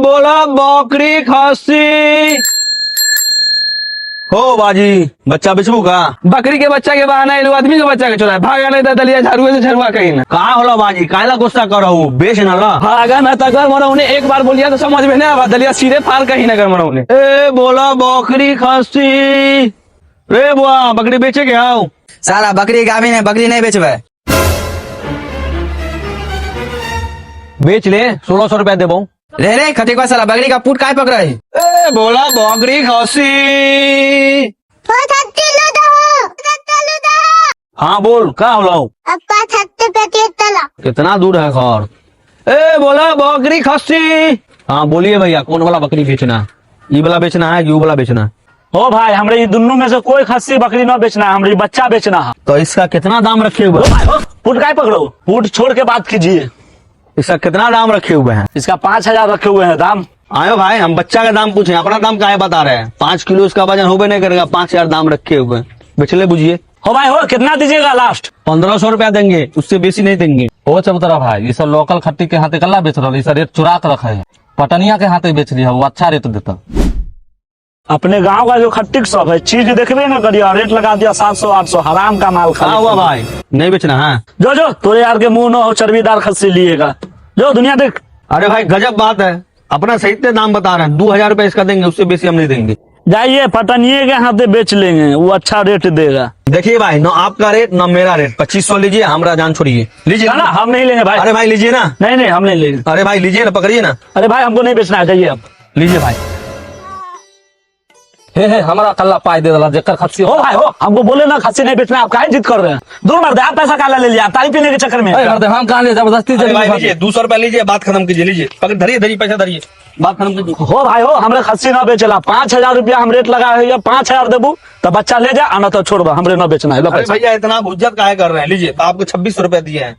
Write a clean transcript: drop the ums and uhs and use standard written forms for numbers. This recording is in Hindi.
बोला बकरी खस्सी हो बाजी बच्चा बेचबू का? बकरी के बच्चा के बहाना है, लोग आदमी के बच्चा के चुरा है। भागा नहीं था दलिया झाड़ुए से झड़ुआ कहीं ना। कहा होला बाजी कायला गुस्सा कर रहा हूँ बेच न ला। भागा ना तक उन्हें एक बार बोलिया तो समझ में नहीं आवा, दलिया सीधे फाल कहीं ना कर मरा उन्हें। ए बोला बकरी खस्सी रे बुआ बकरी बेचे के आओ। साला बकरी गाभी ने बकरी नहीं बेचबे। बेच ले 1600 रुपया देबो। रे रे खटिकवा साला बकरी का पुट काय पकड़ा है? ए बोला बकरी खस्सी। हाँ बोल का होला? कितना दूर है घर? ए बोला बकरी खस्सी। हाँ बोलिए भैया कौन वाला बकरी बेचना? ये वाला बेचना है कि वो वाला बेचना है? ओ भाई हमरे ये दोनों में से कोई खस्सी बकरी न बेचना है, हमरे बच्चा बेचना है। तो इसका कितना दाम रखे हुए? पुट काय पकड़ो, पुट छोड़ के बात कीजिए। इसका कितना दाम रखे हुए हैं? इसका 5000 रखे हुए हैं दाम। आयो भाई हम बच्चा का दाम पूछे, अपना दाम काहे बता रहे हैं? 5 किलो इसका वजन होबे नहीं करेगा, 5000 दाम रखे हुए। बेचले बुझिए। हो भाई हो कितना दीजिएगा लास्ट? 1500 रुपया देंगे, उससे बेसी नहीं देंगे। ओ चबूतरा भाई ये सब लोकल खट्टी के हाथे कल्ला बेच रहा, इस रेट चुरा के रखे है। पटनिया के हाथे बेच लिया, वो अच्छा रेट देता। अपने गांव का जो खट्टी सब है चीज देखबे ना करिए, रेट लगा दिया 700-800, हराम का माल खा। कहा हुआ भाई नहीं बेचना है? जो जो तोरे यार के मुंह न हो चर्बीदार खस्सी लिएगा, जो दुनिया देख। अरे भाई गजब बात है, अपना सही से दाम बता रहे हैं। 2000 रुपया इसका देंगे, उससे बेसी हम नहीं देंगे। जाइए पटनिए के हाथे बेच लेंगे, वो अच्छा रेट देगा। देखिए भाई न आपका रेट न मेरा रेट, 2500 लीजिए, हमारा जान छोड़िए। लीजिए ना हम नहीं लेंगे भाई। अरे भाई लीजिए ना। नहीं नहीं हम नहीं लेंगे। अरे भाई लीजिए ना, पकड़िए ना। अरे भाई हमको नहीं बेचना है, जाइए आप। लीजिए भाई। हे हमारा कल्ला पाई दे रहा जेकर खस्सी हो भाई हो, हमको बोले ना खस्सी नहीं बेचना, आप काहे जिद कर रहे हैं? दूर मर दे, आप पैसा काला ले लिया ताली पीने के चक्कर में। हम कहा ले जबरदस्ती अरे भाई लीजिए 200 रुपया लीजिए, बात खत्म कीजिए। लीजिए पकड़ धरिए धरिए, पैसा धरिए, बात खत्म कीजिए। हो भाई हो, हमरे खस्सी ना बेचला। 5000 रुपया हम रेट लगा है, 5000 देबू तो बच्चा ले जा, आना तो छोड़बा, हमरे ना बेचना है। लो अरे पैसा। भैया इतना भुज्जत काहे कर रहे हैं? लीजिए आपको 2600 रुपया दिए हैं।